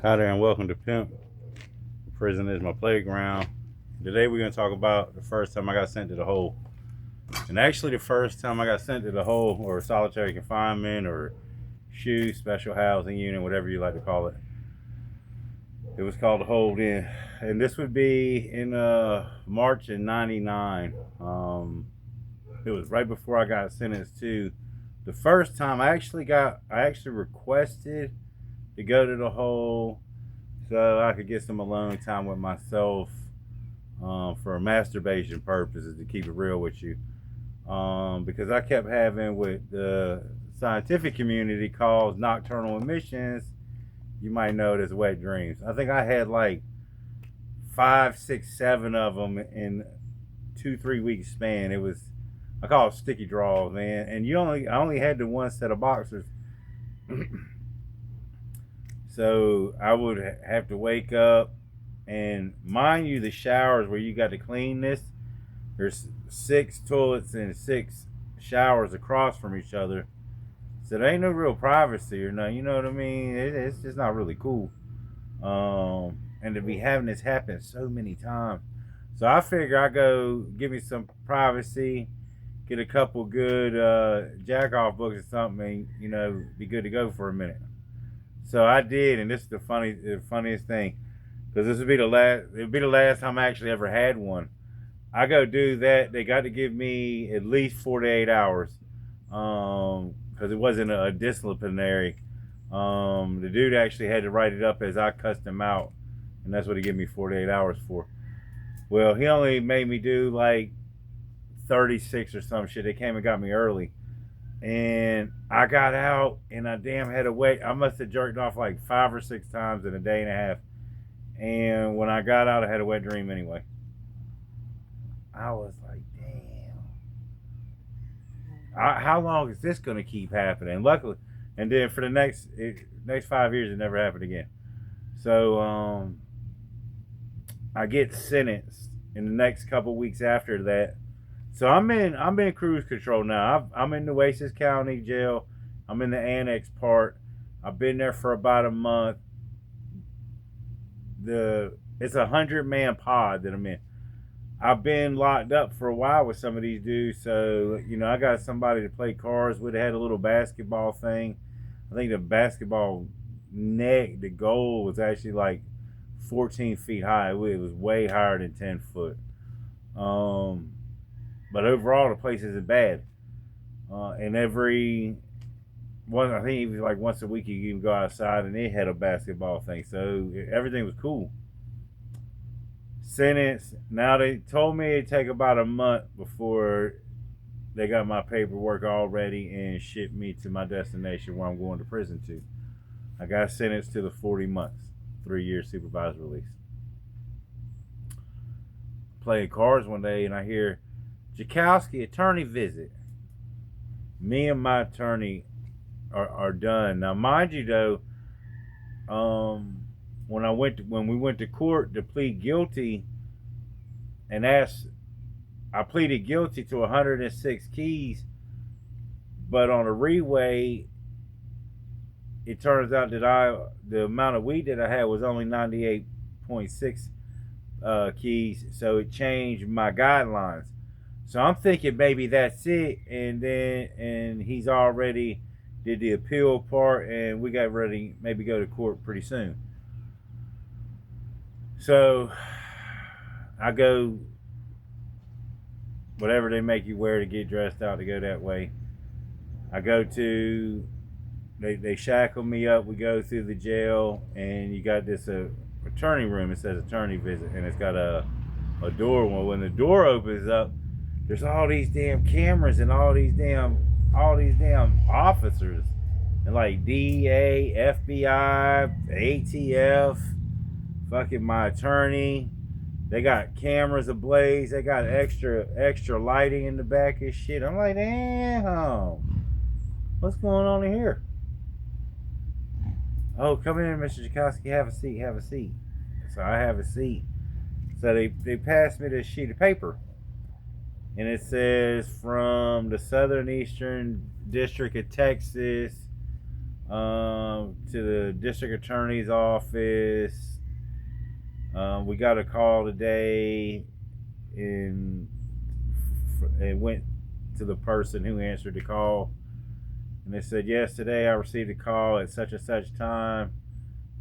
Hi there and welcome to Pimp. Prison is my playground. Today we're going to talk about the first time I got sent to the hole. And actually the first time I got sent to the hole, or solitary confinement, or SHU, special housing unit, whatever you like to call it. It was called the hole then. And this would be in March in 99. It was right before I got sentenced to the first time I actually requested to go to the hole so I could get some alone time with myself, for masturbation purposes, to keep it real with you. Because I kept having what the scientific community calls nocturnal emissions. You might know it as wet dreams. I think I had like 5, 6, 7 of them in 2, 3 weeks span. It was, I call it sticky draws, man. And I only had the one set of boxers. So I would have to wake up, and mind you, the showers where you got to clean this, there's 6 toilets and 6 showers across from each other. So there ain't no real privacy or nothing, you know what I mean? It's just not really cool. And to be having this happen so many times. So I figure I go give me some privacy, get a couple good jack off books or something, and be good to go for a minute. So I did, and this is the funniest thing, because this would be the last. It would be the last time I actually ever had one. I go do that. They got to give me at least 48 hours, because it wasn't a disciplinary. The dude actually had to write it up as I cussed him out, and that's what he gave me 48 hours for. Well, he only made me do like 36 or some shit. They came and got me early. And I got out, and I damn had to wait. I must have jerked off like 5 or 6 times in a day and a half. And when I got out, I had a wet dream anyway. I was like, damn. How long is this going to keep happening? Luckily, and then for the next 5 years, it never happened again. So I get sentenced in the next couple weeks after that. So I'm in cruise control now. I'm in Nueces County Jail. I'm in the annex part. I've been there for about a month. It's 100-man pod that I'm in. I've been locked up for a while with some of these dudes, so I got somebody to play cards with. They had a little basketball thing. I think the basketball net, the goal was actually like 14 feet high. It was way higher than 10 foot. But overall, the place isn't bad. And I think even like once a week, you can even go outside, and they had a basketball thing. So everything was cool. Sentence. Now they told me it'd take about a month before they got my paperwork all ready and shipped me to my destination where I'm going to prison to. I got sentenced to the 40 months, 3 years supervised release. Playing cards one day, and I hear, Jakowski, attorney visit. Me and my attorney are done. Now, mind you, though, when we went to court to plead guilty, I pleaded guilty to 106 keys, but on a reweigh, it turns out that the amount of weed that I had was only 98.6 keys, so it changed my guidelines. So I'm thinking maybe that's it, and he's already did the appeal part, and we got ready maybe go to court pretty soon. So I go whatever they make you wear to get dressed out to go that way. I go to they shackle me up. We go through the jail, and you got this attorney room. It says attorney visit, and it's got a door. Well, when the door opens up, there's all these damn cameras and all these damn officers, and like DEA, FBI, ATF, fucking my attorney. They got cameras ablaze. They got extra lighting in the back and shit. I'm like, damn, what's going on in here? Oh, come in, Mr. Jakowski. Have a seat. Have a seat. So I have a seat. So they passed me this sheet of paper, and it says from the Southern Eastern District of Texas, to the district attorney's office. We got a call today, and it went to the person who answered the call, and they said, yes, today I received a call at such and such time.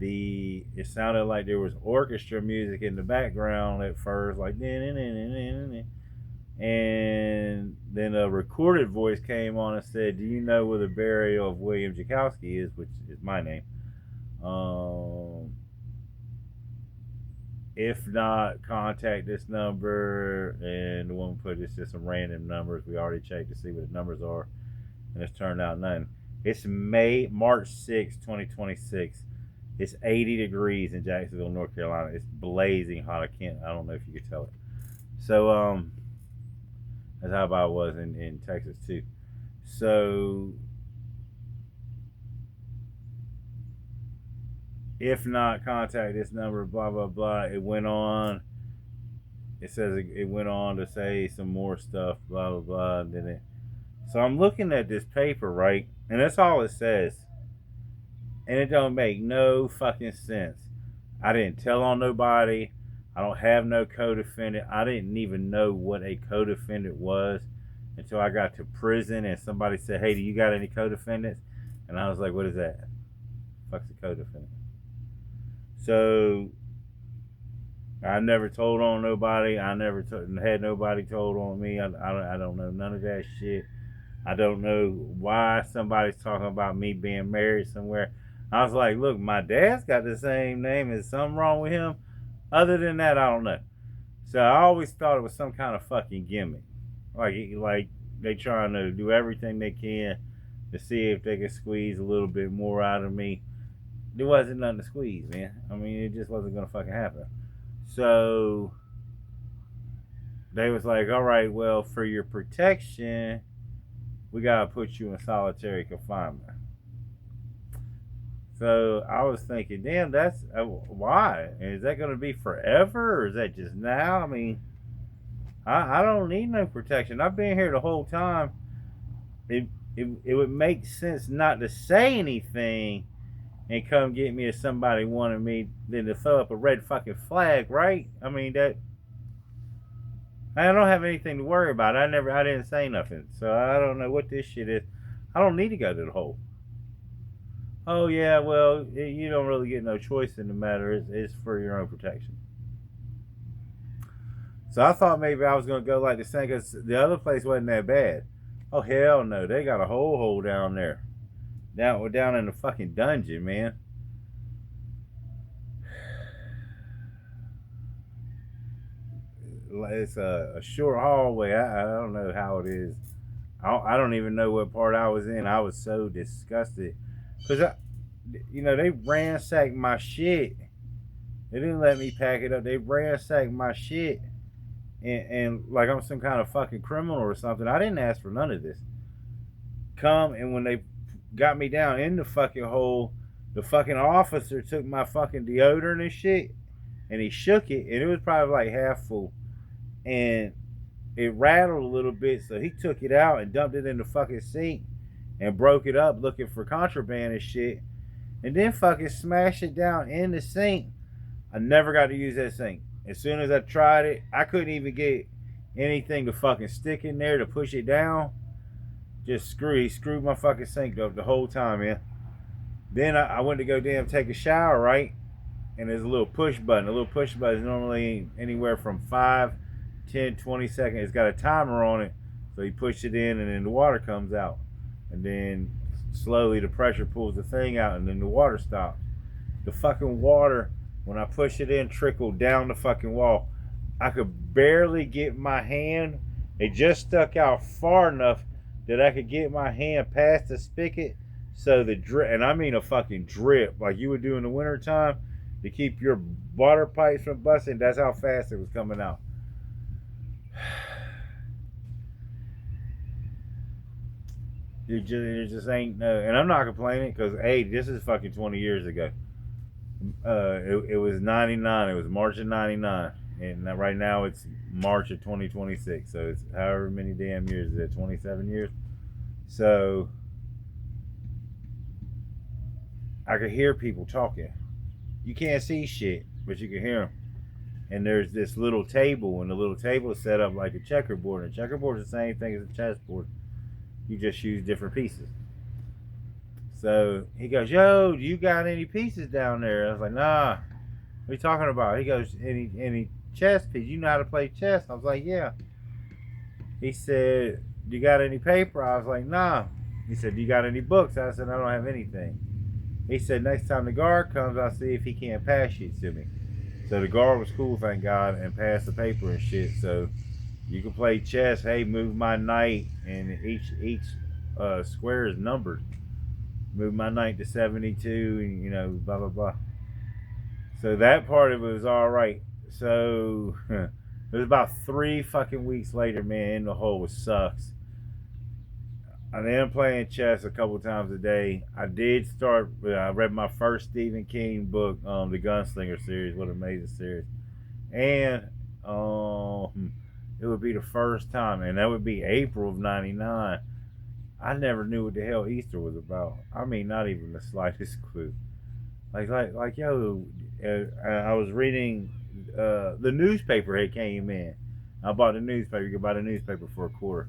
It sounded like there was orchestra music in the background at first, like, and then a recorded voice came on and said, do you know where the burial of William Jakowski is, which is my name? If not, contact this number. And the woman put, it's just some random numbers. We already checked to see what the numbers are, and it's turned out none. It's March 6, 2026. It's 80 degrees in Jacksonville, North Carolina. It's blazing hot. I don't know if you could tell it. So that's how about it was in Texas too. So if not, contact this number, blah blah blah. It went on. It says it went on to say some more stuff, blah blah blah. And then so I'm looking at this paper, right, and that's all it says, and it don't make no fucking sense. I didn't tell on nobody. I don't have no co-defendant. I didn't even know what a co-defendant was until I got to prison and somebody said, hey, do you got any co-defendants? And I was like, what is that? Fuck's a co-defendant? So I never told on nobody. I never had nobody told on me. I don't know none of that shit. I don't know why somebody's talking about me being married somewhere. I was like, look, my dad's got the same name. Is something wrong with him? Other than that, I don't know. So I always thought it was some kind of fucking gimmick. Like they trying to do everything they can to see if they can squeeze a little bit more out of me. There wasn't nothing to squeeze, man. I mean, it just wasn't gonna fucking happen. So they was like, all right, well, for your protection, we gotta put you in solitary confinement. So I was thinking, damn, that's why? Is that going to be forever, or is that just now? I mean, I don't need no protection. I've been here the whole time. It would make sense not to say anything and come get me if somebody wanted me, than to throw up a red fucking flag, right? I mean, that I don't have anything to worry about. I didn't say nothing, so I don't know what this shit is. I don't need to go to the hole. Oh yeah, well, you don't really get no choice in the matter. It's for your own protection. So I thought maybe I was gonna go like the same, because the other place wasn't that bad. Oh hell no, they got a whole hole down there, down in the fucking dungeon, man. It's a short hallway. I don't know how it is. I don't even know what part I was in. I was so disgusted because they ransacked my shit. They didn't let me pack it up. They ransacked my shit, and like I'm some kind of fucking criminal or something. I didn't ask for none of this. And when they got me down in the fucking hole, the fucking officer took my fucking deodorant and shit, and he shook it, and it was probably like half full, and it rattled a little bit, so he took it out and dumped it in the fucking sink and broke it up looking for contraband and shit, and then fucking smashed it down in the sink. I never got to use that sink. As soon as I tried it, I couldn't even get anything to fucking stick in there to push it down. He screwed my fucking sink up the whole time, man. Then I went to go take a shower, right? And there's a little push button. A little push button is normally anywhere from 5, 10, 20 seconds. It's got a timer on it. So you push it in and then the water comes out. And then slowly the pressure pulls the thing out and then the water stops. The fucking water, when I push it in, trickled down the fucking wall. I could barely get my hand. It just stuck out far enough that I could get my hand past the spigot. So the drip, and I mean a fucking drip, like you would do in the wintertime to keep your water pipes from busting. That's how fast it was coming out. It just ain't no, and I'm not complaining because hey, this is fucking 20 years ago. It was 99. It was March of 99, and right now it's March of 2026. So it's however many damn years is it? 27 years. So I could hear people talking. You can't see shit, but you can hear them. And there's this little table, and the little table is set up like a checkerboard. And a checkerboard is the same thing as a chessboard. You just use different pieces. So he goes, "Yo, do you got any pieces down there?" I was like, "Nah." What are you talking about? He goes, "Any chess piece? You know how to play chess?" I was like, "Yeah." He said, "Do you got any paper?" I was like, "Nah." He said, "Do you got any books?" I said, "I don't have anything." He said, "Next time the guard comes, I'll see if he can't pass shit to me." So the guard was cool, thank God, and passed the paper and shit. So you can play chess. Hey, move my knight, and each square is numbered. Move my knight to 72, and blah blah blah. So that part of it was all right. So it was about 3 fucking weeks later, man. In the hole, it sucks. I am playing chess a couple times a day. I did start. I read my first Stephen King book, the Gunslinger series. What an amazing series! And it would be the first time, and that would be April of '99. I never knew what the hell Easter was about. I mean, not even the slightest clue. Like, yo, I was reading the newspaper had came in. I bought the newspaper. You could buy the newspaper for a quarter,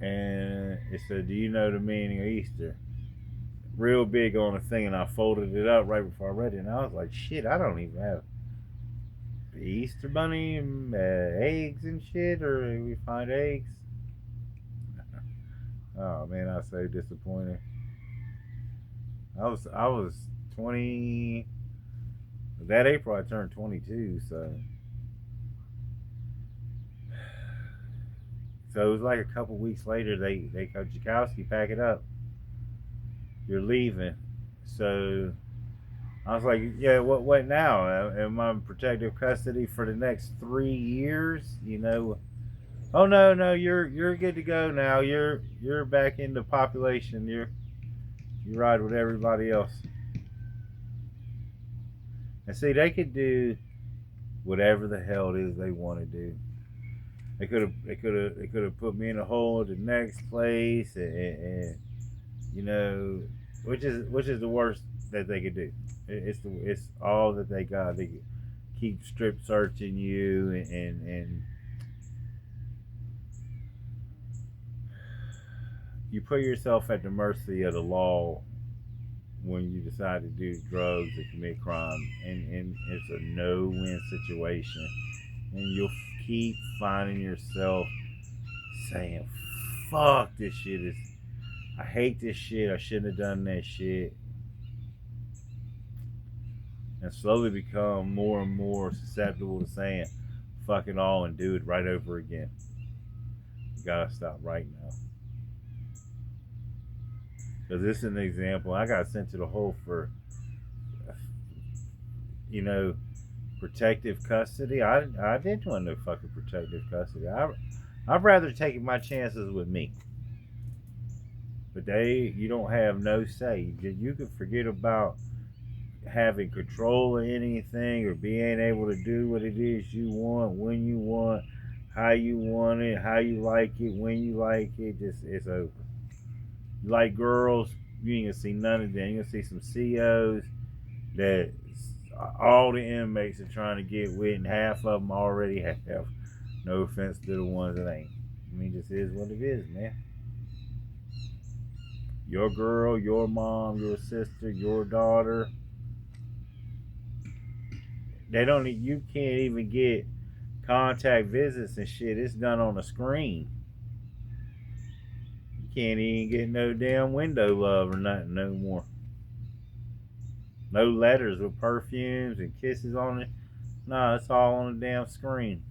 and it said, "Do you know the meaning of Easter?" Real big on the thing, and I folded it up right before I read it, and I was like, "Shit, I don't even have the Easter bunny and eggs and shit, or we find eggs." Oh man, I was so disappointed. I was 20. That April I turned 22, so it was like a couple weeks later. They go, "Jakowski, pack it up. You're leaving." So I was like, "Yeah, what now? Am I in protective custody for the next 3 years?" Oh no, you're good to go now. You're back in the population. You ride with everybody else. And see, they could do whatever the hell it is they want to do. They could have put me in a hole at the next place, and which is the worst that they could do. It's all that they got. They keep strip searching you, and you put yourself at the mercy of the law when you decide to do drugs or commit crime, and it's a no-win situation, and you'll keep finding yourself saying, "Fuck, this shit is. I hate this shit. I shouldn't have done that shit," and slowly become more and more susceptible to saying, "Fuck it all," and do it right over again. You gotta stop right now. Because this is an example. I got sent to the hole for, you know, protective custody. I didn't want no fucking protective custody. I'd rather take my chances with me. But you don't have no say. You can forget about having control of anything or being able to do what it is you want, when you want, how you want it, how you like it, when you like it. Just it's over. You like girls, you ain't gonna see none of them. You're gonna see some COs that all the inmates are trying to get with, and half of them already have. No offense to the ones that ain't. I mean, this is what it is, man. Your girl, your mom, your sister, your daughter. They don't. You can't even get contact visits and shit. It's done on a screen. You can't even get no damn window love or nothing no more. No letters with perfumes and kisses on it. Nah, it's all on the damn screen.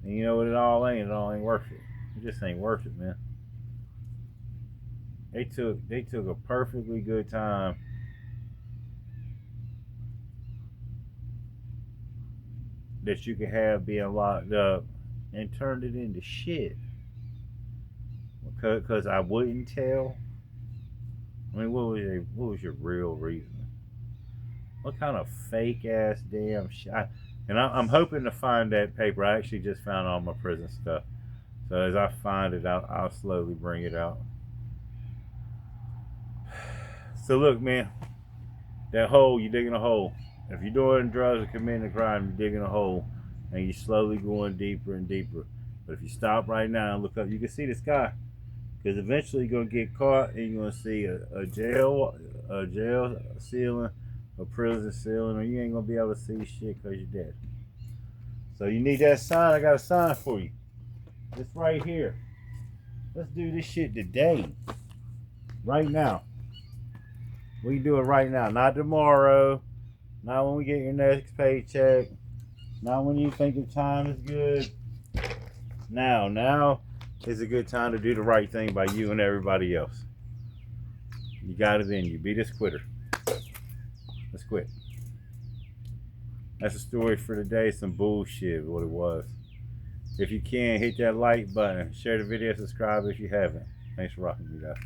And you know what it all ain't? It all ain't worth it. It just ain't worth it, man. They took a perfectly good time that you could have being locked up and turned it into shit. Because I wouldn't tell. I mean, what was your real reason? What kind of fake ass damn shit? And I'm hoping to find that paper. I actually just found all my prison stuff. So as I find it, I'll slowly bring it out. So look, man, that hole, you're digging a hole. If you're doing drugs or committing a crime, you're digging a hole, and you're slowly going deeper and deeper. But if you stop right now and look up, you can see the sky. Because eventually you're gonna get caught, and you're gonna see a jail ceiling, a prison ceiling, or you ain't gonna be able to see shit because you're dead. So you need that sign. I got a sign for you. It's right here. Let's do this shit today, right now. We can do it right now, not tomorrow, not when we get your next paycheck, not when you think your time is good. Now is a good time to do the right thing by you and everybody else. You got it in you. Be this quitter. Let's quit. That's the story for today. Some bullshit, what it was. If you can, hit that like button. Share the video, subscribe if you haven't. Thanks for rocking me, guys.